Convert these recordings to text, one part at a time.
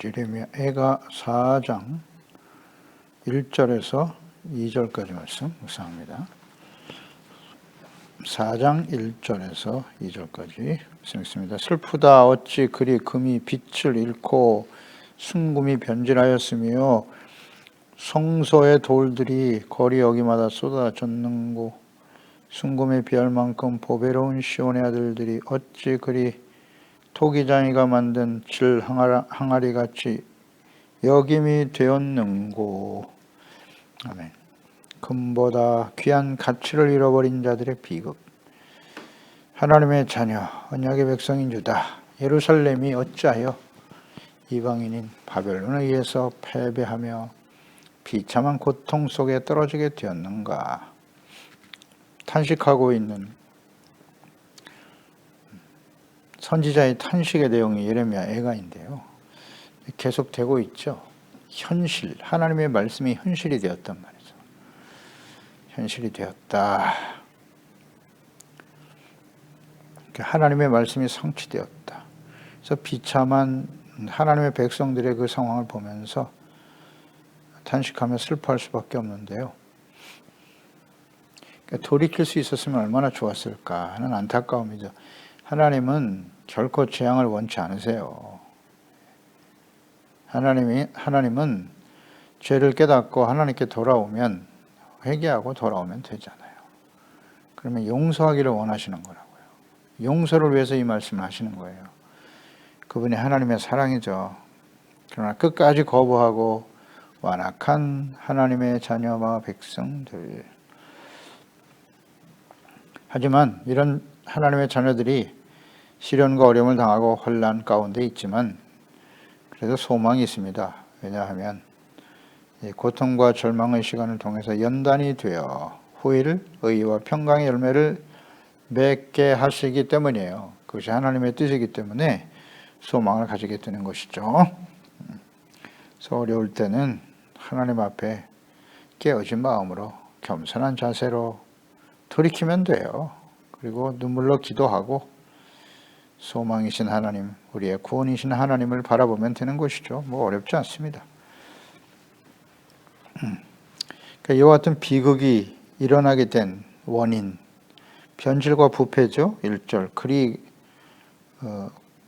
예레미야가 4장 1절에서 2절까지 말씀 묵상합니다. 4장 1절에서 2절까지 말씀 있습니다. 슬프다 어찌 그리 금이 빛을 잃고 순금이 변질하였으며 성소의 돌들이 거리 여기마다 쏟아졌는고 순금에 비할 만큼 보배로운 시온의 아들들이 어찌 그리 토기장이가 만든 질 항아리같이 여김이 되었는고. 아멘. 금보다 귀한 가치를 잃어버린 자들의 비극. 하나님의 자녀 언약의 백성인 유다 예루살렘이 어찌하여 이방인인 바벨론에 의해서 패배하며 비참한 고통 속에 떨어지게 되었는가. 탄식하고 있는 선지자의 탄식의 내용이 예레미야 애가인데요. 계속되고 있죠. 현실, 하나님의 말씀이 현실이 되었단 말이죠. 현실이 되었다. 하나님의 말씀이 성취되었다. 그래서 비참한 하나님의 백성들의 그 상황을 보면서 탄식하며 슬퍼할 수밖에 없는데요. 돌이킬 수 있었으면 얼마나 좋았을까 하는 안타까움이죠. 하나님은 결코 재앙을 원치 않으세요. 하나님은 죄를 깨닫고 하나님께 돌아오면, 회개하고 돌아오면 되잖아요. 그러면 용서하기를 원하시는 거라고요. 용서를 위해서 이 말씀을 하시는 거예요. 그분이 하나님의 사랑이죠. 그러나 끝까지 거부하고 완악한 하나님의 자녀와 백성들. 하지만 이런 하나님의 자녀들이 시련과 어려움을 당하고 혼란 가운데 있지만 그래도 소망이 있습니다. 왜냐하면 고통과 절망의 시간을 통해서 연단이 되어 후일 의와 평강의 열매를 맺게 하시기 때문이에요. 그것이 하나님의 뜻이기 때문에 소망을 가지게 되는 것이죠. 그래서 어려울 때는 하나님 앞에 깨어진 마음으로 겸손한 자세로 돌이키면 돼요. 그리고 눈물로 기도하고 소망이신 하나님, 우리의 구원이신 하나님을 바라보면 되는 것이죠. 뭐 어렵지 않습니다. 그러니까 이와 같은 비극이 일어나게 된 원인, 변질과 부패죠. 1절,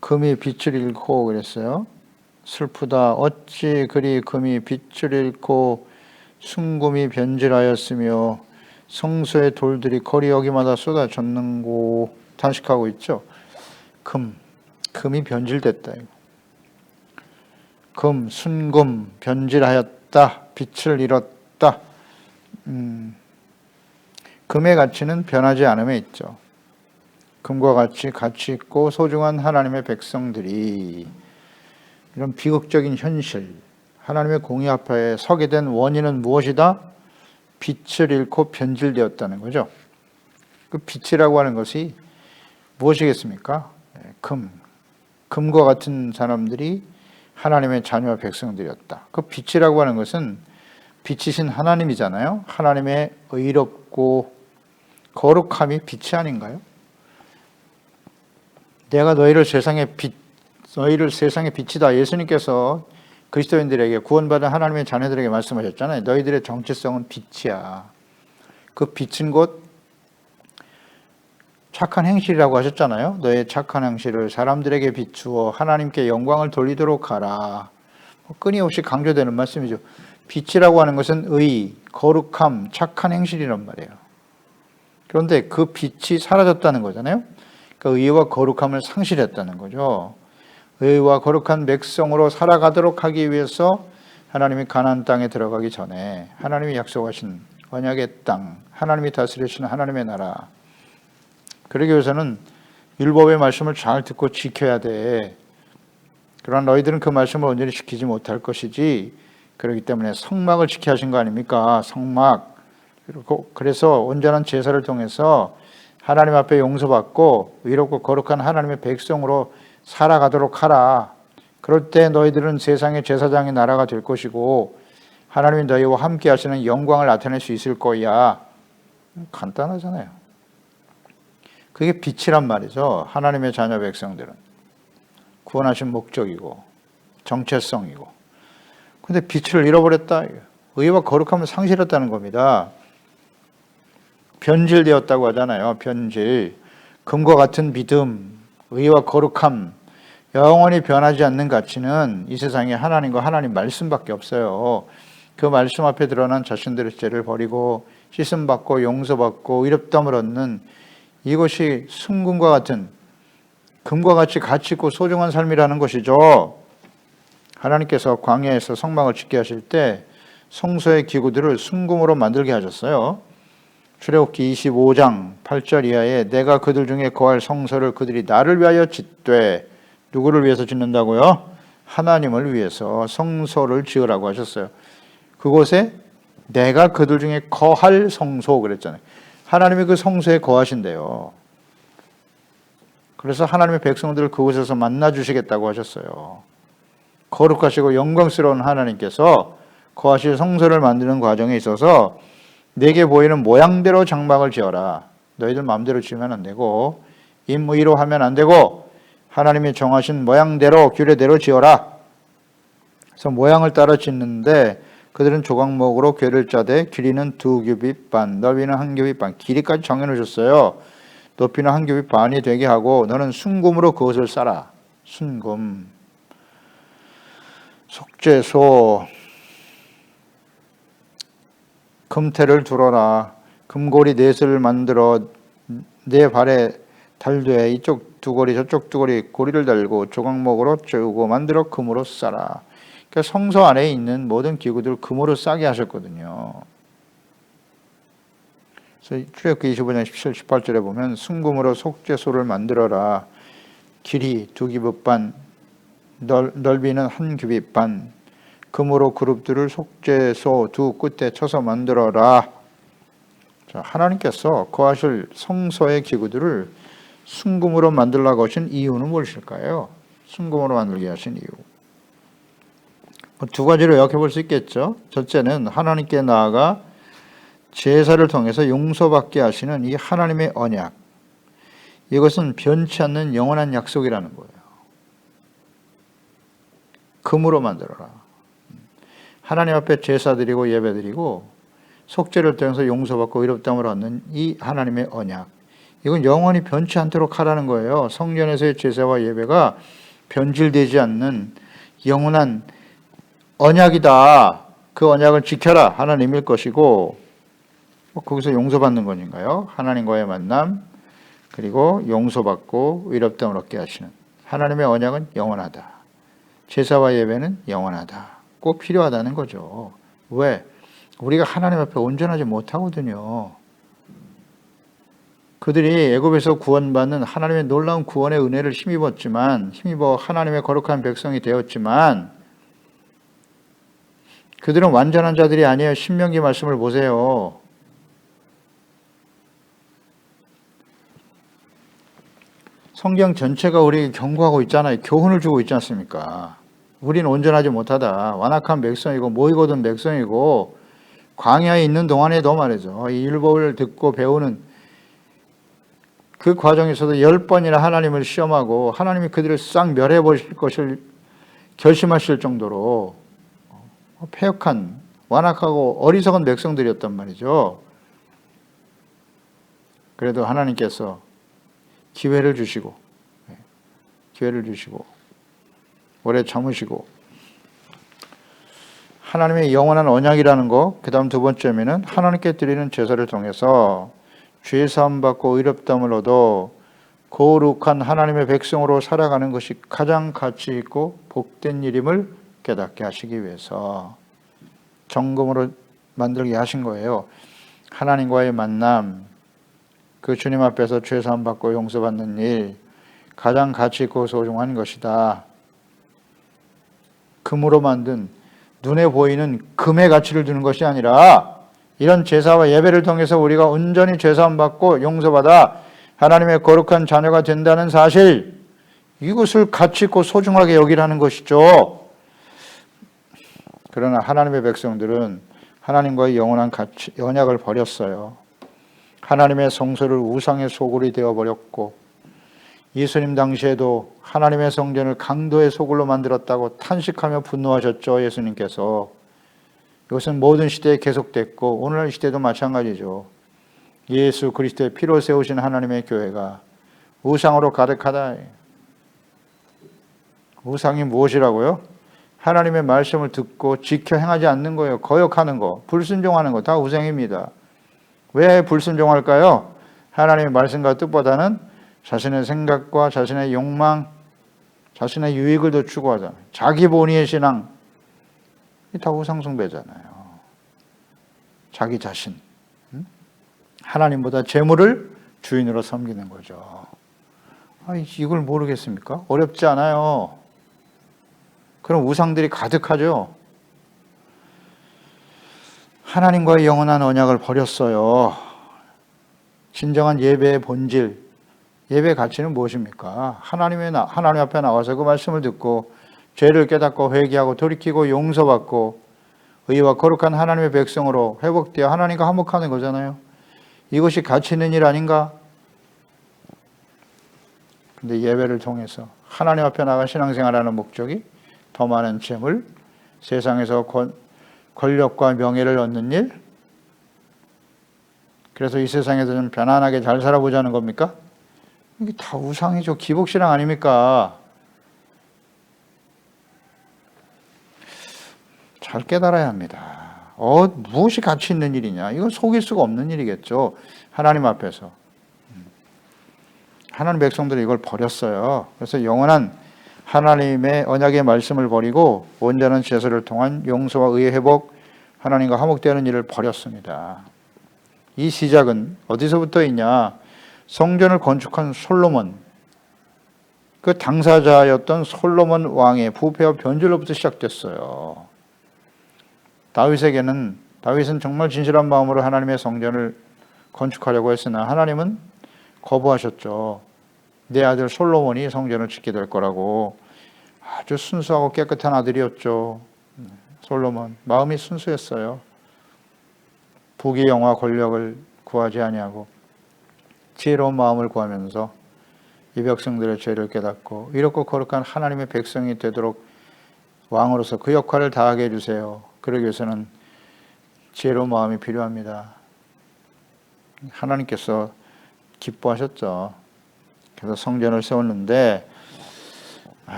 금이 빛을 잃고 그랬어요. 슬프다 어찌 그리 금이 빛을 잃고 순금이 변질하였으며 성소의 돌들이 거리 여기마다 쏟아졌는고. 탄식하고 있죠. 금이 변질됐다. 순금 변질하였다. 빛을 잃었다. 금의 가치는 변하지 않음에 있죠. 금과 같이 가치 있고 소중한 하나님의 백성들이 이런 비극적인 현실, 하나님의 공의 앞에 서게 된 원인은 무엇이다? 빛을 잃고 변질되었다는 거죠. 그 빛이라고 하는 것이 무엇이겠습니까? 금과 같은 사람들이 하나님의 자녀와 백성들이었다. 그 빛이라고 하는 것은 빛이신 하나님이잖아요. 하나님의 의롭고 거룩함이 빛이 아닌가요? 내가 너희를 세상의 빛이다. 예수님께서 그리스도인들에게, 구원받은 하나님의 자녀들에게 말씀하셨잖아요. 너희들의 정체성은 빛이야. 그 빛은 곧 착한 행실이라고 하셨잖아요. 너의 착한 행실을 사람들에게 비추어 하나님께 영광을 돌리도록 하라. 끊임없이 강조되는 말씀이죠. 빛이라고 하는 것은 의, 거룩함, 착한 행실이란 말이에요. 그런데 그 빛이 사라졌다는 거잖아요. 그 의와 거룩함을 상실했다는 거죠. 의와 거룩한 백성으로 살아가도록 하기 위해서 하나님이 가나안 땅에 들어가기 전에 하나님이 약속하신 언약의 땅, 하나님이 다스리시는 하나님의 나라, 그러기 위해서는 율법의 말씀을 잘 듣고 지켜야 돼. 그러나 너희들은 그 말씀을 온전히 지키지 못할 것이지. 그렇기 때문에 성막을 지켜야 하신 거 아닙니까? 성막. 그래서 온전한 제사를 통해서 하나님 앞에 용서받고 의롭고 거룩한 하나님의 백성으로 살아가도록 하라. 그럴 때 너희들은 세상의 제사장의 나라가 될 것이고 하나님이 너희와 함께 하시는 영광을 나타낼 수 있을 거야. 간단하잖아요. 그게 빛이란 말이죠. 하나님의 자녀 백성들은 구원하신 목적이고 정체성이고. 근데 빛을 잃어버렸다. 의와 거룩함을 상실했다는 겁니다. 변질되었다고 하잖아요. 변질. 금과 같은 믿음, 의와 거룩함, 영원히 변하지 않는 가치는 이 세상에 하나님과 하나님 말씀밖에 없어요. 그 말씀 앞에 드러난 자신들의 죄를 버리고 씻음받고 용서받고 의롭다함을 얻는 이것이 순금과 같은 금과 같이 가치 있고 소중한 삶이라는 것이죠. 하나님께서 광야에서 성막을 짓게 하실 때 성소의 기구들을 순금으로 만들게 하셨어요. 출애굽기 25장 8절 이하에 내가 그들 중에 거할 성소를 그들이 나를 위하여 짓되, 누구를 위해서 짓는다고요? 하나님을 위해서 성소를 지으라고 하셨어요. 그곳에 내가 그들 중에 거할 성소 그랬잖아요. 하나님이 그 성소에 거하신대요. 그래서 하나님의 백성들을 그곳에서 만나 주시겠다고 하셨어요. 거룩하시고 영광스러운 하나님께서 거하실 성소를 만드는 과정에 있어서 내게 보이는 모양대로 장막을 지어라. 너희들 마음대로 지으면 안 되고 임의로 하면 안 되고 하나님이 정하신 모양대로 규례대로 지어라. 그래서 모양을 따라 짓는데 그들은 조각목으로 궤를 짜되 길이는 2규빗 반, 넓이는 1규빗 반, 길이까지 정해놓으셨어요. 높이는 1규빗 반이 되게 하고 너는 순금으로 그것을 싸라. 순금. 속죄소. 금태를 두러라. 금고리 넷을 만들어 네 발에 달되 이쪽 두 고리 저쪽 두 고리 고리를 달고 조각목으로 쪼고 만들어 금으로 싸라. 그러니까 성소 안에 있는 모든 기구들을 금으로 싸게 하셨거든요. 그래서 출애굽기 25장 17, 18절에 보면 순금으로 속죄소를 만들어라. 길이 2규빗 반, 넓이는 1규빗 반, 금으로 그룹들을 속죄소 두 끝에 쳐서 만들어라. 자, 하나님께서 거하실 성소의 기구들을 순금으로 만들라고 하신 이유는 무엇일까요? 순금으로 만들게 하신 이유. 두 가지로 요약해 볼 수 있겠죠. 첫째는 하나님께 나아가 제사를 통해서 용서받게 하시는 이 하나님의 언약. 이것은 변치 않는 영원한 약속이라는 거예요. 금으로 만들어라. 하나님 앞에 제사 드리고 예배 드리고 속죄를 통해서 용서받고 의롭다함을 얻는 이 하나님의 언약. 이건 영원히 변치 않도록 하라는 거예요. 성전에서의 제사와 예배가 변질되지 않는 영원한 언약이다. 그 언약을 지켜라. 하나님일 것이고, 거기서 용서받는 것인가요? 하나님과의 만남, 그리고 용서받고 의롭다함을 얻게 하시는 하나님의 언약은 영원하다. 제사와 예배는 영원하다. 꼭 필요하다는 거죠. 왜? 우리가 하나님 앞에 온전하지 못하거든요. 그들이 애굽에서 구원받는 하나님의 놀라운 구원의 은혜를 힘입어 하나님의 거룩한 백성이 되었지만 그들은 완전한 자들이 아니에요. 신명기 말씀을 보세요. 성경 전체가 우리에게 경고하고 있잖아요. 교훈을 주고 있지 않습니까? 우리는 온전하지 못하다. 완악한 백성이고 모이거든 백성이고 광야에 있는 동안에도 말이죠. 이 율법을 듣고 배우는 그 과정에서도 10번이나 하나님을 시험하고 하나님이 그들을 싹 멸해버릴 것을 결심하실 정도로 패역한 완악하고 어리석은 백성들이었단 말이죠. 그래도 하나님께서 기회를 주시고 오래 참으시고 하나님의 영원한 언약이라는 거, 그 다음 두 번째면은 하나님께 드리는 제사를 통해서 죄사함 받고 의롭다함을 얻어 거룩한 하나님의 백성으로 살아가는 것이 가장 가치 있고 복된 일임을 깨닫게 하시기 위해서 정금으로 만들게 하신 거예요. 하나님과의 만남, 그 주님 앞에서 죄사함 받고 용서받는 일, 가장 가치 있고 소중한 것이다. 금으로 만든 눈에 보이는 금의 가치를 두는 것이 아니라 이런 제사와 예배를 통해서 우리가 온전히 죄사함 받고 용서받아 하나님의 거룩한 자녀가 된다는 사실, 이것을 가치 있고 소중하게 여기라는 것이죠. 그러나 하나님의 백성들은 하나님과의 영원한 언약을 버렸어요. 하나님의 성소를 우상의 소굴이 되어버렸고 예수님 당시에도 하나님의 성전을 강도의 소굴로 만들었다고 탄식하며 분노하셨죠. 예수님께서. 이것은 모든 시대에 계속됐고 오늘날 시대도 마찬가지죠. 예수 그리스도의 피로 세우신 하나님의 교회가 우상으로 가득하다. 우상이 무엇이라고요? 하나님의 말씀을 듣고 지켜 행하지 않는 거예요. 거역하는 거, 불순종하는 거 다 우상입니다. 왜 불순종할까요? 하나님의 말씀과 뜻보다는 자신의 생각과 자신의 욕망, 자신의 유익을 더 추구하잖아요. 자기 본위의 신앙, 이 다 우상 숭배잖아요. 자기 자신, 하나님보다 재물을 주인으로 섬기는 거죠. 이걸 모르겠습니까? 어렵지 않아요. 그런 우상들이 가득하죠. 하나님과의 영원한 언약을 버렸어요. 진정한 예배의 본질, 예배의 가치는 무엇입니까? 하나님 앞에 나와서 그 말씀을 듣고 죄를 깨닫고 회개하고 돌이키고 용서받고 의와 거룩한 하나님의 백성으로 회복되어 하나님과 화목하는 거잖아요. 이것이 가치 있는 일 아닌가? 근데 예배를 통해서 하나님 앞에 나가 신앙생활하는 목적이 더 많은 재물, 세상에서 권력과 명예를 얻는 일, 그래서 이 세상에서 좀 편안하게 잘 살아보자는 겁니까? 이게 다 우상이죠. 기복신앙 아닙니까? 잘 깨달아야 합니다. 무엇이 가치 있는 일이냐? 이건 속일 수가 없는 일이겠죠. 하나님 앞에서. 하나님 백성들이 이걸 버렸어요. 그래서 영원한 하나님의 언약의 말씀을 버리고 온전한 제사를 통한 용서와 의의 회복, 하나님과 화목되는 일을 버렸습니다. 이 시작은 어디서부터 있냐? 성전을 건축한 솔로몬, 그 당사자였던 솔로몬 왕의 부패와 변절로부터 시작됐어요. 다윗은 정말 진실한 마음으로 하나님의 성전을 건축하려고 했으나 하나님은 거부하셨죠. 내 아들 솔로몬이 성전을 짓게 될 거라고. 아주 순수하고 깨끗한 아들이었죠. 솔로몬 마음이 순수했어요. 부귀 영화 권력을 구하지 아니하고 지혜로운 마음을 구하면서 이 백성들의 죄를 깨닫고 이렇고 거룩한 하나님의 백성이 되도록 왕으로서 그 역할을 다하게 해주세요. 그러기 위해서는 지혜로운 마음이 필요합니다. 하나님께서 기뻐하셨죠. 그래서 성전을 세웠는데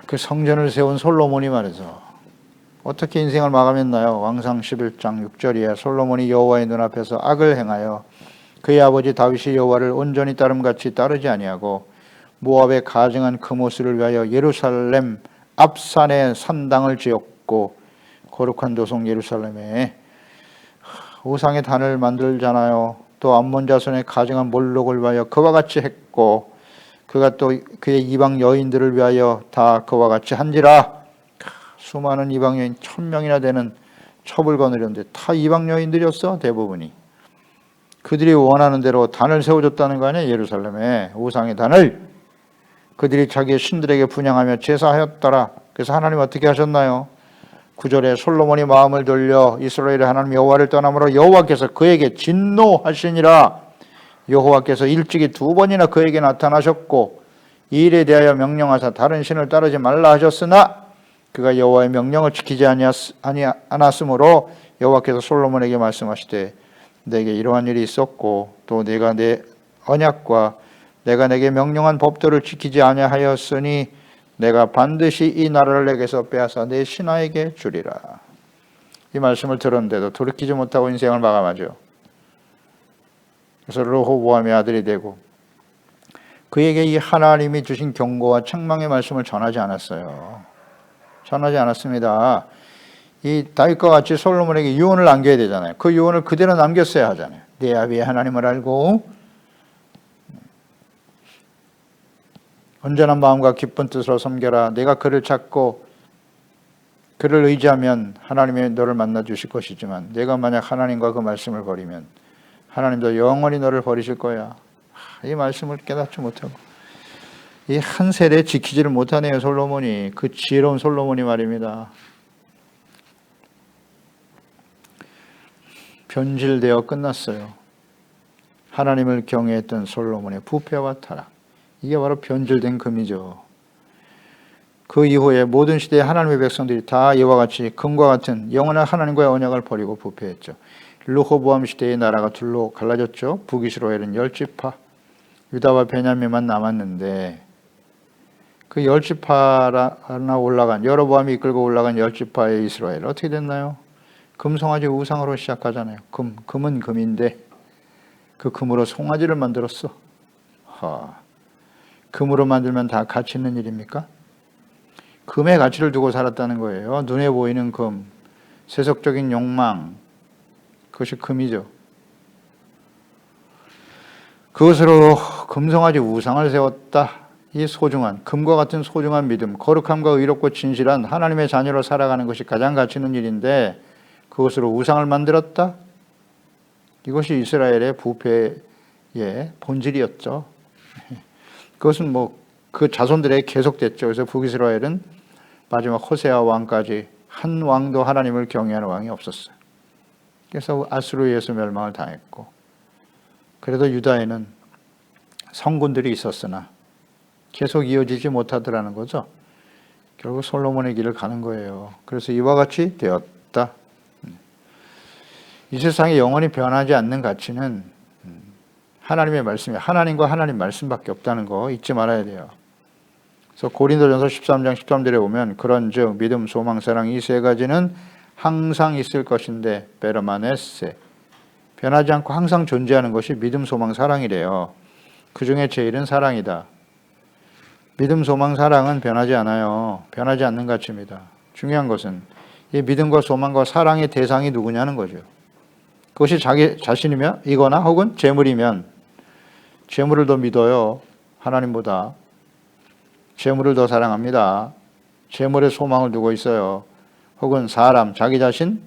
그 성전을 세운 솔로몬이 말이죠. 어떻게 인생을 마감했나요? 왕상 11장 6절에 솔로몬이 여호와의 눈앞에서 악을 행하여 그의 아버지 다윗이 여호와를 온전히 따름같이 따르지 아니하고 모압의 가증한 크모스를 위하여 예루살렘 앞산에 산당을 지었고 거룩한 도성 예루살렘에 우상의 단을 만들잖아요. 또 암몬 자손의 가증한 몰록을 위하여 그와 같이 했고 그가 또 그의 이방 여인들을 위하여 다 그와 같이 한지라. 수많은 이방 여인 1000명이나 되는 첩을 거느렸는데 다 이방 여인들이었어. 대부분이. 그들이 원하는 대로 단을 세워줬다는 거 아니에요. 예루살렘에 우상의 단을 그들이 자기의 신들에게 분향하며 제사하였더라. 그래서 하나님 어떻게 하셨나요? 9절에 솔로몬이 마음을 돌려 이스라엘의 하나님 여호와를 떠남으로 여호와께서 그에게 진노하시니라. 여호와께서 일찍이 2번이나 그에게 나타나셨고 이 일에 대하여 명령하사 다른 신을 따르지 말라 하셨으나 그가 여호와의 명령을 지키지 않았으므로 여호와께서 솔로몬에게 말씀하시되 내게 이러한 일이 있었고 또 내가 내 언약과 내가 내게 명령한 법도를 지키지 아니하였으니 내가 반드시 이 나라를 내게서 빼앗아 내 신하에게 주리라. 이 말씀을 들었는데도 돌이키지 못하고 인생을 마감하죠. 그래서 르호보암의 아들이 되고 그에게 이 하나님이 주신 경고와 책망의 말씀을 전하지 않았어요. 전하지 않았습니다. 이 다윗과 같이 솔로몬에게 유언을 남겨야 되잖아요. 그 유언을 그대로 남겼어야 하잖아요. 내 아비의 하나님을 알고 온전한 마음과 기쁜 뜻으로 섬겨라. 내가 그를 찾고 그를 의지하면 하나님이 너를 만나 주실 것이지만 내가 만약 하나님과 그 말씀을 버리면 하나님도 영원히 너를 버리실 거야. 이 말씀을 깨닫지 못하고 이 한 세대 지키지를 못하네요. 솔로몬이. 그 지혜로운 솔로몬이 말입니다. 변질되어 끝났어요. 하나님을 경외했던 솔로몬의 부패와 타락. 이게 바로 변질된 금이죠. 그 이후에 모든 시대의 하나님의 백성들이 다 이와 같이 금과 같은 영원한 하나님과의 언약을 버리고 부패했죠. 르호보암 시대의 나라가 둘로 갈라졌죠. 북이스라엘은 10지파, 유다와 베냐민만 남았는데 그 10지파나 올라간, 여로보암이 이끌고 올라간 10지파의 이스라엘 어떻게 됐나요? 금송아지 우상으로 시작하잖아요. 금은 금인데 그 금으로 송아지를 만들었어. 금으로 만들면 다 가치 있는 일입니까? 금의 가치를 두고 살았다는 거예요. 눈에 보이는 금, 세속적인 욕망, 그것이 금이죠. 그것으로 금송아지 우상을 세웠다. 이 소중한, 금과 같은 소중한 믿음, 거룩함과 의롭고 진실한 하나님의 자녀로 살아가는 것이 가장 가치 있는 일인데 그것으로 우상을 만들었다. 이것이 이스라엘의 부패의 본질이었죠. 그것은 그 자손들에게 계속됐죠. 그래서 북이스라엘은 마지막 호세아 왕까지 한 왕도 하나님을 경외하는 왕이 없었어요. 그래서 아수르에 의해서 멸망을 당했고, 그래도 유다에는 성군들이 있었으나 계속 이어지지 못하더라는 거죠. 결국 솔로몬의 길을 가는 거예요. 그래서 이와 같이 되었다. 이 세상에 영원히 변하지 않는 가치는 하나님의 말씀이 하나님과 하나님 말씀밖에 없다는 거 잊지 말아야 돼요. 그래서 고린도전서 13장 13절에 보면 그런즉 믿음, 소망, 사랑 이 세 가지는 항상 있을 것인데 베르마네세, 변하지 않고 항상 존재하는 것이 믿음, 소망, 사랑이래요. 그 중에 제일은 사랑이다. 믿음, 소망, 사랑은 변하지 않아요. 변하지 않는 가치입니다. 중요한 것은 이 믿음과 소망과 사랑의 대상이 누구냐는 거죠. 그것이 자기 자신이며 이거나 혹은 재물이면 재물을 더 믿어요. 하나님보다. 재물을 더 사랑합니다. 재물에 소망을 두고 있어요. 혹은 사람, 자기 자신,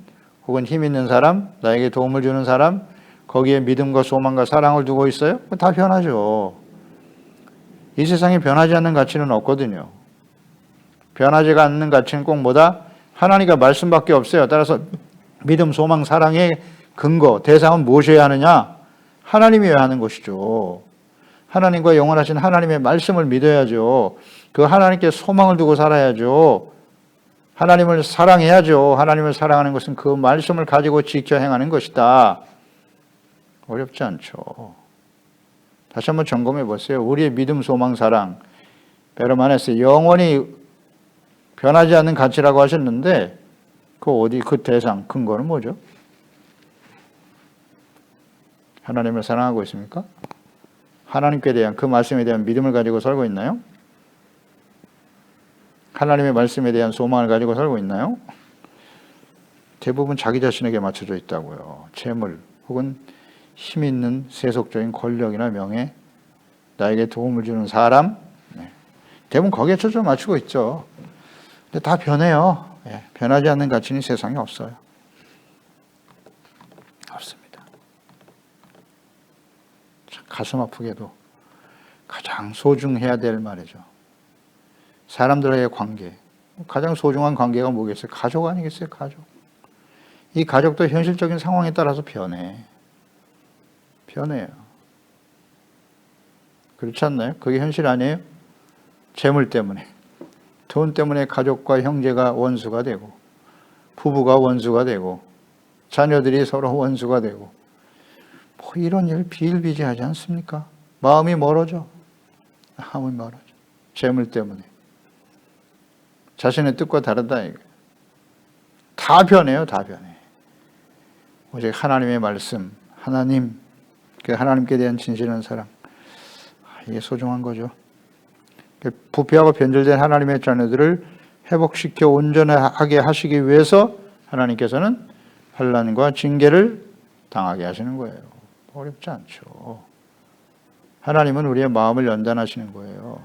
혹은 힘 있는 사람, 나에게 도움을 주는 사람, 거기에 믿음과 소망과 사랑을 두고 있어요. 다 변하죠. 이 세상에 변하지 않는 가치는 없거든요. 변하지가 않는 가치는 꼭 뭐다? 하나님과 말씀밖에 없어요. 따라서 믿음, 소망, 사랑의 근거, 대상은 무엇이어야 하느냐? 하나님이어야 하는 것이죠. 하나님과 영원하신 하나님의 말씀을 믿어야죠. 그 하나님께 소망을 두고 살아야죠. 하나님을 사랑해야죠. 하나님을 사랑하는 것은 그 말씀을 가지고 지켜 행하는 것이다. 어렵지 않죠. 다시 한번 점검해 보세요. 우리의 믿음, 소망, 사랑, 베르마네스, 영원히 변하지 않는 가치라고 하셨는데 그 대상, 근거는 뭐죠? 하나님을 사랑하고 있습니까? 하나님께 대한 그 말씀에 대한 믿음을 가지고 살고 있나요? 하나님의 말씀에 대한 소망을 가지고 살고 있나요? 대부분 자기 자신에게 맞춰져 있다고요. 재물 혹은 힘 있는 세속적인 권력이나 명예, 나에게 도움을 주는 사람, 대부분 거기에 초점 맞추고 있죠. 근데 다 변해요. 변하지 않는 가치는 세상에 없어요. 없습니다. 가슴 아프게도 가장 소중해야 될 말이죠. 사람들과의 관계, 가장 소중한 관계가 뭐겠어요? 가족 아니겠어요? 가족. 이 가족도 현실적인 상황에 따라서 변해요. 그렇지 않나요? 그게 현실 아니에요? 재물 때문에, 돈 때문에 가족과 형제가 원수가 되고, 부부가 원수가 되고, 자녀들이 서로 원수가 되고, 이런 일 비일비재하지 않습니까? 마음이 멀어져. 재물 때문에. 자신의 뜻과 다르다 이거예요. 다 변해요. 다 변해. 오직 하나님의 말씀, 하나님께 대한 진실한 사랑, 이게 소중한 거죠. 부패하고 변질된 하나님의 자녀들을 회복시켜 온전하게 하시기 위해서 하나님께서는 환난과 징계를 당하게 하시는 거예요. 어렵지 않죠. 하나님은 우리의 마음을 연단하시는 거예요.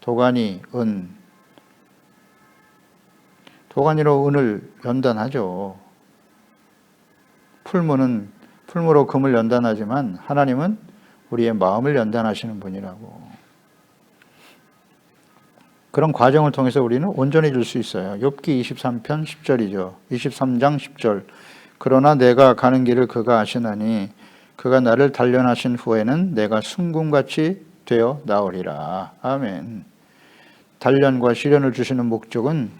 도가니로 은을 연단하죠. 풀무로 금을 연단하지만 하나님은 우리의 마음을 연단하시는 분이라고. 그런 과정을 통해서 우리는 온전해질 수 있어요. 욥기 23편 10절이죠. 23장 10절. 그러나 내가 가는 길을 그가 아시나니 그가 나를 단련하신 후에는 내가 순금같이 되어 나오리라. 아멘. 단련과 시련을 주시는 목적은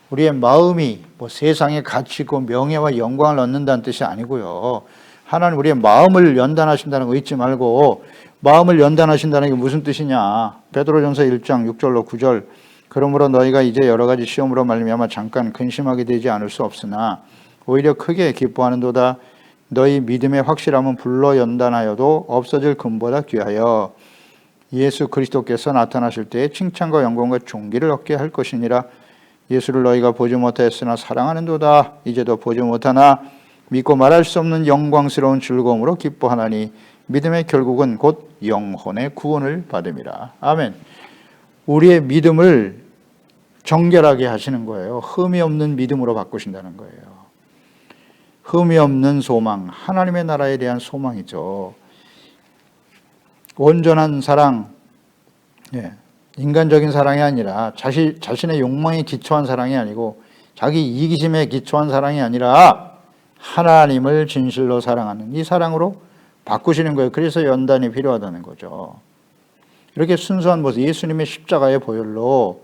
우리의 마음이 뭐 세상의 가치고 명예와 영광을 얻는다는 뜻이 아니고요. 하나님 우리의 마음을 연단하신다는 거 잊지 말고, 마음을 연단하신다는 게 무슨 뜻이냐. 베드로전서 1장 6절로 9절. 그러므로 너희가 이제 여러 가지 시험으로 말미암아 잠깐 근심하게 되지 않을 수 없으나 오히려 크게 기뻐하는도다. 너희 믿음의 확실함은 불로 연단하여도 없어질 금보다 귀하여 예수 그리스도께서 나타나실 때에 칭찬과 영광과 존귀를 얻게 할 것이니라. 예수를 너희가 보지 못하였으나 사랑하는도다. 이제도 보지 못하나 믿고 말할 수 없는 영광스러운 즐거움으로 기뻐하나니 믿음의 결국은 곧 영혼의 구원을 받음이라. 아멘. 우리의 믿음을 정결하게 하시는 거예요. 흠이 없는 믿음으로 바꾸신다는 거예요. 흠이 없는 소망, 하나님의 나라에 대한 소망이죠. 온전한 사랑, 인간적인 사랑이 아니라 자신의 욕망에 기초한 사랑이 아니고 자기 이기심에 기초한 사랑이 아니라 하나님을 진실로 사랑하는 이 사랑으로 바꾸시는 거예요. 그래서 연단이 필요하다는 거죠. 이렇게 순수한 모습, 예수님의 십자가의 보혈로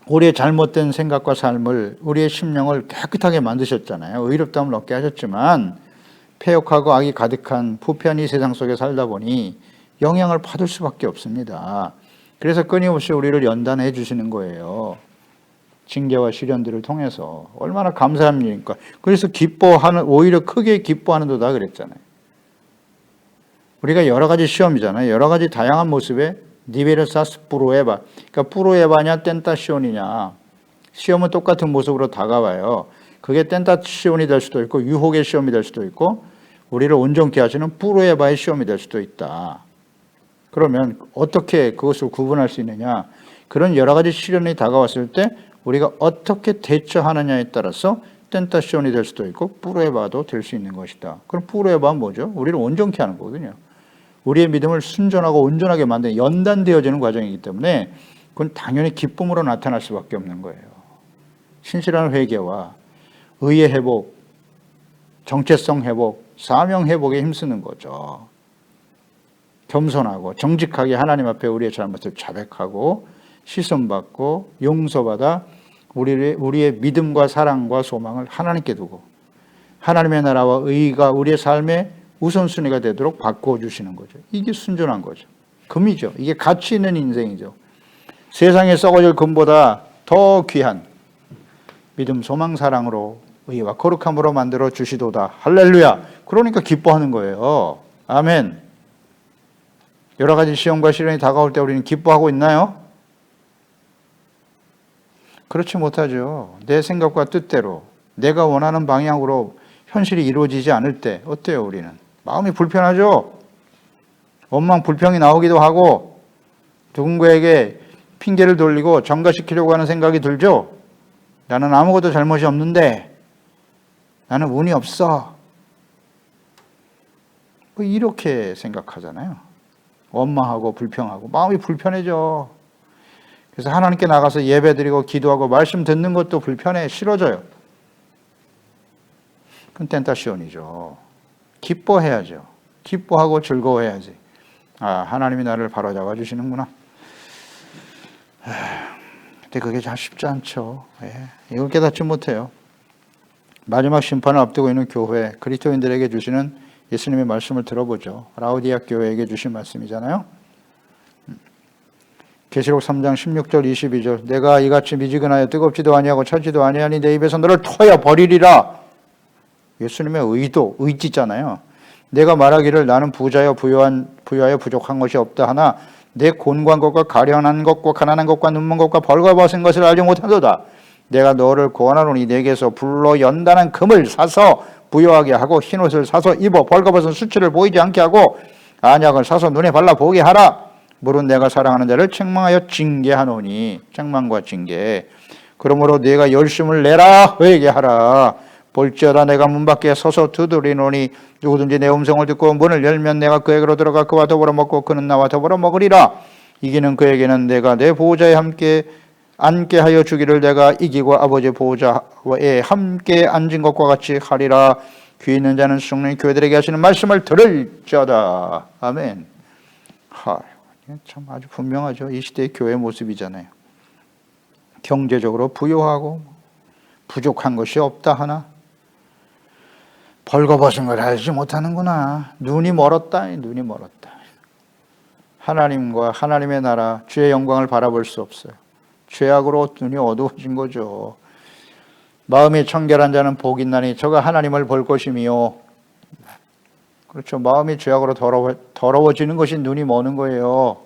우리의 잘못된 생각과 삶을, 우리의 심령을 깨끗하게 만드셨잖아요. 의롭다함을 얻게 하셨지만 패역하고 악이 가득한 부패한 이 세상 속에 살다 보니 영향을 받을 수밖에 없습니다. 그래서 끊임없이 우리를 연단해 주시는 거예요. 징계와 시련들을 통해서. 얼마나 감사한 일입니까? 그래서 오히려 크게 기뻐하는도다 그랬잖아요. 우리가 여러 가지 시험이잖아요. 여러 가지 다양한 모습의 니베르사스 프로에바. 그러니까 프로에바냐 텐타시온이냐. 시험은 똑같은 모습으로 다가와요. 그게 텐타시온이 될 수도 있고 유혹의 시험이 될 수도 있고 우리를 온전케 하시는 프로에바의 시험이 될 수도 있다. 그러면 어떻게 그것을 구분할 수 있느냐. 그런 여러 가지 시련이 다가왔을 때 우리가 어떻게 대처하느냐에 따라서 텐타시온이 될 수도 있고 프로에바도 될 수 있는 것이다. 그럼 프로에바는 뭐죠? 우리를 온전케 하는 거거든요. 우리의 믿음을 순전하고 온전하게 만드는 연단되어지는 과정이기 때문에 그건 당연히 기쁨으로 나타날 수밖에 없는 거예요. 신실한 회개와 의의 회복, 정체성 회복, 사명 회복에 힘쓰는 거죠. 겸손하고 정직하게 하나님 앞에 우리의 잘못을 자백하고 시선받고 용서받아 우리의 믿음과 사랑과 소망을 하나님께 두고 하나님의 나라와 의가 우리의 삶의 우선순위가 되도록 바꿔주시는 거죠. 이게 순전한 거죠. 금이죠. 이게 가치 있는 인생이죠. 세상에 썩어질 금보다 더 귀한 믿음, 소망, 사랑으로 의와 거룩함으로 만들어 주시도다. 할렐루야. 그러니까 기뻐하는 거예요. 아멘. 여러 가지 시험과 시련이 다가올 때 우리는 기뻐하고 있나요? 그렇지 못하죠. 내 생각과 뜻대로 내가 원하는 방향으로 현실이 이루어지지 않을 때 어때요 우리는? 마음이 불편하죠. 원망 불평이 나오기도 하고 누군가에게 핑계를 돌리고 전가시키려고 하는 생각이 들죠. 나는 아무것도 잘못이 없는데 나는 운이 없어. 뭐 이렇게 생각하잖아요. 원망하고 불평하고 마음이 불편해져. 그래서 하나님께 나가서 예배드리고 기도하고 말씀 듣는 것도 불편해, 싫어져요. 그건 텐타시온이죠. 기뻐해야죠. 기뻐하고 즐거워해야지. 아, 하나님이 나를 바로잡아 주시는구나. 근데 그게 참 쉽지 않죠. 이걸 깨닫지 못해요. 마지막 심판을 앞두고 있는 교회, 그리스도인들에게 주시는 예수님의 말씀을 들어보죠. 라오디아 교회에게 주신 말씀이잖아요. 계시록 3장 16절 22절 내가 이같이 미지근하여 뜨겁지도 아니하고 차지도 아니하니 내 입에서 너를 터야 버리리라. 예수님의 의지잖아요. 내가 말하기를 나는 부자여 부여하여 부족한 것이 없다 하나 내 곤고한 것과 가련한 것과 가난한 것과 눈먼 것과 벌거벗은 것을 알지 못하도다. 내가 너를 구원하노니 내게서 불로 연단한 금을 사서 부여하게 하고 흰옷을 사서 입어 벌거벗은 수치를 보이지 않게 하고 안약을 사서 눈에 발라 보게 하라. 물은 내가 사랑하는 자를 책망하여 징계하노니. 책망과 징계. 그러므로 네가 열심을 내라 회개하라. 볼지어다 내가 문 밖에 서서 두드리노니 누구든지 내 음성을 듣고 문을 열면 내가 그에게로 들어가 그와 더불어 먹고 그는 나와 더불어 먹으리라. 이기는 그에게는 내가 내 보호자에 함께 앉게 하여 주기를 내가 이기고 아버지 보호자에 함께 앉은 것과 같이 하리라. 귀 있는 자는 성령이 교회들에게 하시는 말씀을 들을지어다. 아멘. 참 아주 분명하죠. 이 시대의 교회 모습이잖아요. 경제적으로 부유하고 부족한 것이 없다 하나 벌거벗은 걸 알지 못하는구나. 눈이 멀었다. 눈이 멀었다. 하나님과 하나님의 나라, 주의 영광을 바라볼 수 없어요. 죄악으로 눈이 어두워진 거죠. 마음이 청결한 자는 복이 있나니 저가 하나님을 볼 것이며. 그렇죠. 마음이 죄악으로 더러워지는 것이 눈이 머는 거예요.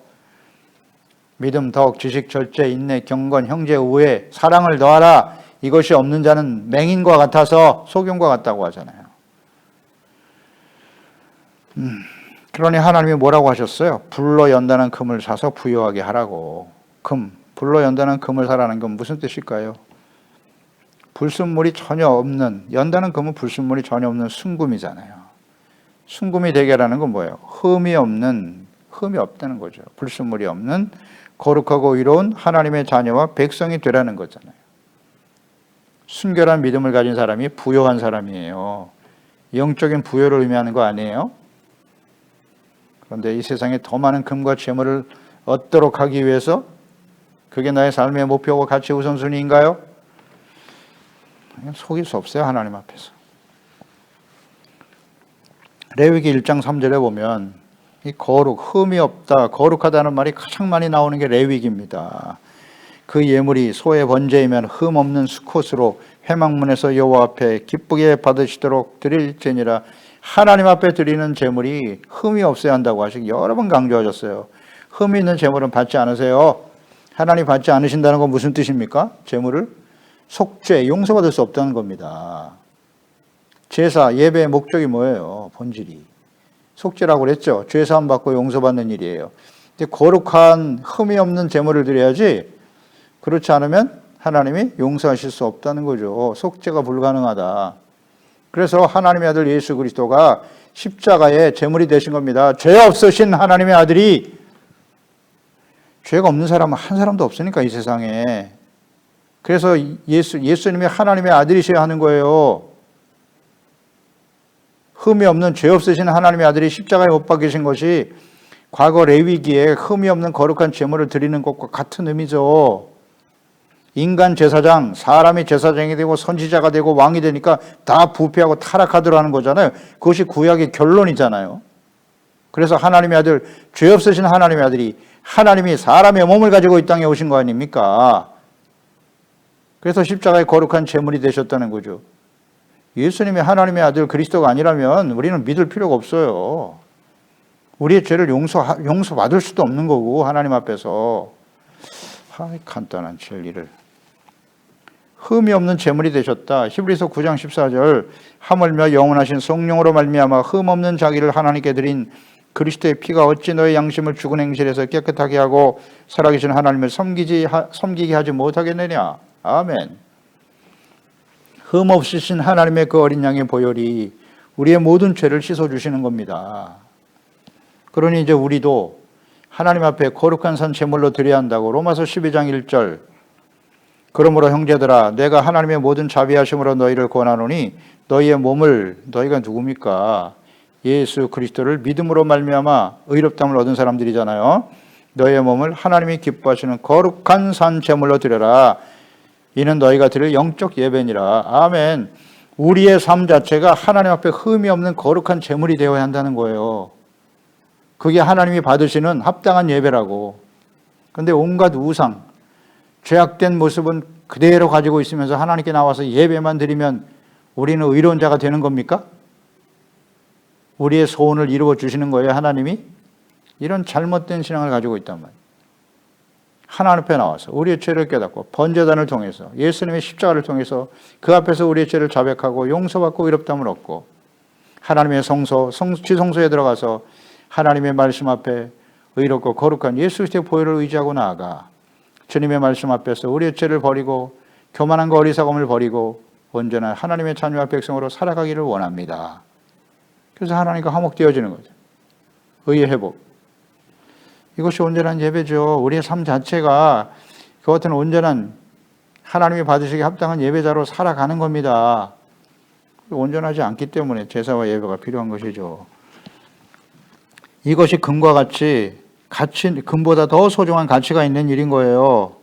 믿음, 덕, 지식, 절제, 인내, 경건, 형제, 우애, 사랑을 더하라. 이것이 없는 자는 맹인과 같아서 소경과 같다고 하잖아요. 그러니 하나님이 뭐라고 하셨어요? 불로 연단한 금을 사서 부유하게 하라고. 불로 연단한 금을 사라는 건 무슨 뜻일까요? 불순물이 전혀 없는, 연단한 금은 불순물이 전혀 없는 순금이잖아요. 순금이 되게 하라는 건 뭐예요? 흠이 없다는 거죠. 불순물이 없는 거룩하고 의로운 하나님의 자녀와 백성이 되라는 거잖아요. 순결한 믿음을 가진 사람이 부요한 사람이에요. 영적인 부요를 의미하는 거 아니에요? 그런데 이 세상에 더 많은 금과 재물을 얻도록 하기 위해서 그게 나의 삶의 목표고 가치 우선순위인가요? 속일 수 없어요. 하나님 앞에서. 레위기 1장 3절에 보면 이 흠이 없다, 거룩하다는 말이 가장 많이 나오는 게 레위기입니다. 그 예물이 소의 번제이면 흠 없는 수컷으로 회막문에서 여호와 앞에 기쁘게 받으시도록 드릴지니라. 하나님 앞에 드리는 제물이 흠이 없어야 한다고 하시고 여러 번 강조하셨어요. 흠이 있는 제물은 받지 않으세요. 하나님 받지 않으신다는 건 무슨 뜻입니까? 제물을 속죄, 용서받을 수 없다는 겁니다. 제사, 예배의 목적이 뭐예요? 본질이. 속죄라고 그랬죠. 죄사함 받고 용서받는 일이에요. 근데 거룩한 흠이 없는 제물을 드려야지, 그렇지 않으면 하나님이 용서하실 수 없다는 거죠. 속죄가 불가능하다. 그래서 하나님의 아들 예수 그리스도가 십자가의 제물이 되신 겁니다. 죄 없으신 하나님의 아들이, 죄가 없는 사람은 한 사람도 없으니까 이 세상에. 그래서 예수님이 하나님의 아들이셔야 하는 거예요. 흠이 없는 죄 없으신 하나님의 아들이 십자가에 못 박히신 것이 과거 레위기에 흠이 없는 거룩한 제물을 드리는 것과 같은 의미죠. 인간 제사장, 사람이 제사장이 되고 선지자가 되고 왕이 되니까 다 부패하고 타락하더라는 거잖아요. 그것이 구약의 결론이잖아요. 그래서 하나님의 아들, 죄 없으신 하나님의 아들이, 하나님이 사람의 몸을 가지고 이 땅에 오신 거 아닙니까? 그래서 십자가의 거룩한 제물이 되셨다는 거죠. 예수님이 하나님의 아들 그리스도가 아니라면 우리는 믿을 필요가 없어요. 우리의 죄를 용서받을 수도 없는 거고, 하나님 앞에서. 간단한 진리를. 흠이 없는 제물이 되셨다. 히브리서 9장 14절, 하물며 영원하신 성령으로 말미암아 흠 없는 자기를 하나님께 드린 그리스도의 피가 어찌 너의 양심을 죽은 행실에서 깨끗하게 하고 살아계신 하나님을 섬기게 하지 못하겠느냐. 아멘. 흠 없으신 하나님의 그 어린 양의 보혈이 우리의 모든 죄를 씻어주시는 겁니다. 그러니 이제 우리도 하나님 앞에 거룩한 산 제물로 드려야 한다고. 로마서 12장 1절, 그러므로 형제들아 내가 하나님의 모든 자비하심으로 너희를 권하노니 너희의 몸을, 너희가 누굽니까? 예수 그리스도를 믿음으로 말미암아 의롭다함을 얻은 사람들이잖아요. 너희의 몸을 하나님이 기뻐하시는 거룩한 산 제물로 드려라. 이는 너희가 드릴 영적 예배니라. 아멘. 우리의 삶 자체가 하나님 앞에 흠이 없는 거룩한 제물이 되어야 한다는 거예요. 그게 하나님이 받으시는 합당한 예배라고. 그런데 온갖 우상, 죄악된 모습은 그대로 가지고 있으면서 하나님께 나와서 예배만 드리면 우리는 의로운 자가 되는 겁니까? 우리의 소원을 이루어 주시는 거예요, 하나님이? 이런 잘못된 신앙을 가지고 있단 말이에요. 하나님 앞에 나와서 우리의 죄를 깨닫고 번제단을 통해서 예수님의 십자가를 통해서 그 앞에서 우리의 죄를 자백하고 용서받고 의롭다함을 얻고 하나님의 지성소에 들어가서 하나님의 말씀 앞에 의롭고 거룩한 예수 그리스도의 보혈을 의지하고 나아가 주님의 말씀 앞에서 우리의 죄를 버리고 교만함과 어리석음을 버리고 온전한 하나님의 자녀와 백성으로 살아가기를 원합니다. 그래서 하나님과 화목되어지는 거죠. 의의 회복. 이것이 온전한 예배죠. 우리의 삶 자체가 그 같은 온전한 하나님이 받으시기 합당한 예배자로 살아가는 겁니다. 온전하지 않기 때문에 제사와 예배가 필요한 것이죠. 이것이 금과 같이 금보다 더 소중한 가치가 있는 일인 거예요.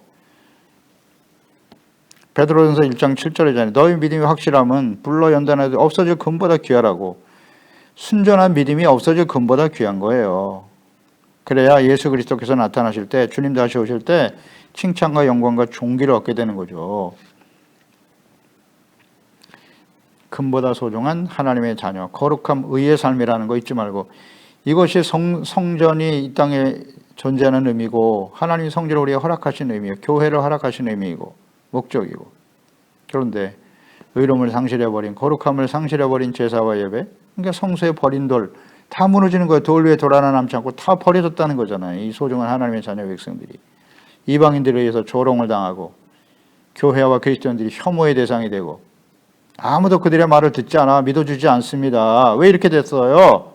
베드로전서 1장 7절이잖아요. 너희 믿음이 확실함은 불로 연단해도 없어질 금보다 귀하라고. 순전한 믿음이 없어질 금보다 귀한 거예요. 그래야 예수 그리스도께서 나타나실 때, 주님 다시 오실 때 칭찬과 영광과 존귀를 얻게 되는 거죠. 금보다 소중한 하나님의 자녀, 거룩함, 의의 삶이라는 거 잊지 말고, 이것이 성전이 이 땅에 존재하는 의미고, 하나님이 성전을 우리에게 허락하신 의미예요. 교회를 허락하신 의미이고 목적이고. 그런데 의로움을 상실해버린, 거룩함을 상실해버린 제사와 예배, 그러니까 성소에 버린 돌 다 무너지는 거예요. 돌 위에 돌 하나 남지 않고 다 버려졌다는 거잖아요. 이 소중한 하나님의 자녀 백성들이 이방인들에 의해서 조롱을 당하고 교회와 그리스도인들이 혐오의 대상이 되고 아무도 그들의 말을 듣지 않아 믿어주지 않습니다. 왜 이렇게 됐어요?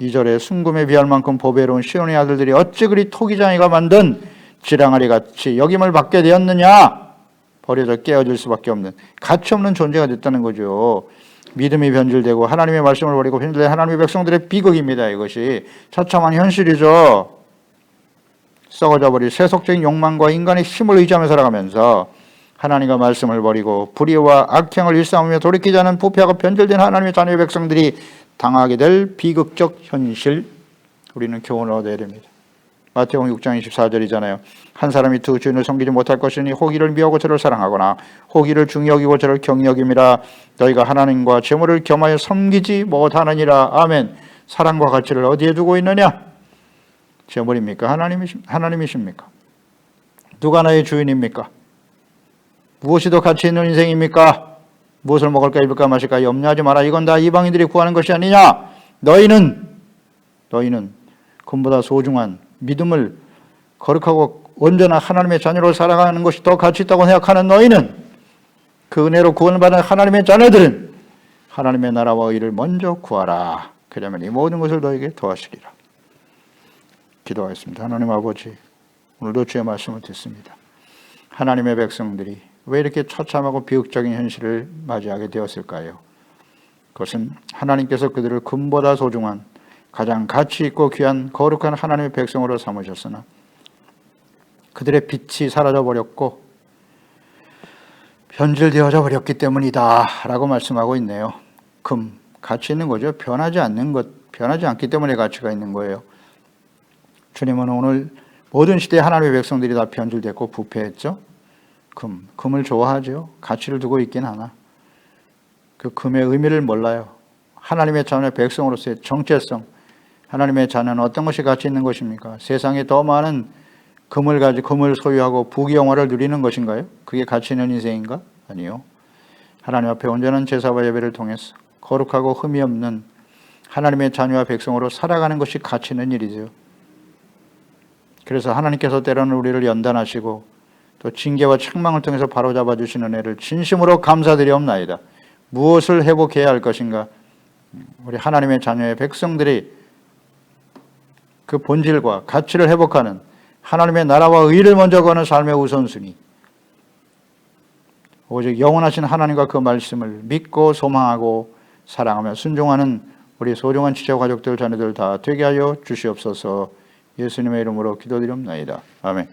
2절에 순금에 비할 만큼 보배로운 시온의 아들들이 어찌 그리 토기장이가 만든 지랑아리 같이 여김을 받게 되었느냐? 버려져 깨어질 수밖에 없는 가치 없는 존재가 됐다는 거죠. 믿음이 변질되고 하나님의 말씀을 버리고 변질된 하나님의 백성들의 비극입니다. 이것이 처참한 현실이죠. 썩어져 버린 세속적인 욕망과 인간의 힘을 의지하며 살아가면서 하나님과 말씀을 버리고 불의와 악행을 일삼으며 돌이키지 않은 부패하고 변질된 하나님의 자녀의 백성들이 당하게 될 비극적 현실, 우리는 교훈을 얻어야 됩니다. 마태복음 6장 24절이잖아요. 한 사람이 두 주인을 섬기지 못할 것이니 호기를 미워하고 저를 사랑하거나 호기를 중히 여기고 저를 경히 여김이라. 너희가 하나님과 재물을 겸하여 섬기지 못하느니라. 아멘. 사랑과 가치를 어디에 두고 있느냐? 재물입니까? 하나님이십니까? 누가 나의 주인입니까? 무엇이 더 가치 있는 인생입니까? 무엇을 먹을까 입을까 마실까 염려하지 마라. 이건 다 이방인들이 구하는 것이 아니냐? 너희는 금보다 소중한 믿음을 거룩하고 온전한 하나님의 자녀로 살아가는 것이 더 가치 있다고 생각하는 너희는, 그 은혜로 구원을 받은 하나님의 자녀들은 하나님의 나라와 의를 먼저 구하라. 그러면 이 모든 것을 너에게 더하시리라. 기도하겠습니다. 하나님 아버지, 오늘도 주의 말씀을 듣습니다. 하나님의 백성들이 왜 이렇게 처참하고 비극적인 현실을 맞이하게 되었을까요? 그것은 하나님께서 그들을 금보다 소중한 가장 가치 있고 귀한 거룩한 하나님의 백성으로 삼으셨으나 그들의 빛이 사라져 버렸고 변질되어져 버렸기 때문이다 라고 말씀하고 있네요. 가치 있는 거죠. 변하지 않기 때문에 가치가 있는 거예요. 주님은 오늘 모든 시대에 하나님의 백성들이 다 변질됐고 부패했죠. 금을 좋아하죠. 가치를 두고 있긴 하나 그 금의 의미를 몰라요. 하나님의 자녀의 백성으로서의 정체성, 하나님의 자녀는 어떤 것이 가치 있는 것입니까? 세상에 더 많은 금을 소유하고 부귀영화를 누리는 것인가요? 그게 가치 있는 인생인가? 아니요. 하나님 앞에 온전한 제사와 예배를 통해서 거룩하고 흠이 없는 하나님의 자녀와 백성으로 살아가는 것이 가치 있는 일이죠. 그래서 하나님께서 때로는 우리를 연단하시고 또 징계와 책망을 통해서 바로잡아 주시는 은혜를 진심으로 감사드리옵나이다. 무엇을 회복해야 할 것인가? 우리 하나님의 자녀의 백성들이 그 본질과 가치를 회복하는 하나님의 나라와 의를 먼저 거는 삶의 우선순위, 오직 영원하신 하나님과 그 말씀을 믿고 소망하고 사랑하며 순종하는 우리 소중한 지체 가족들 자녀들 다 되게 하여 주시옵소서. 예수님의 이름으로 기도드립니다. 아멘.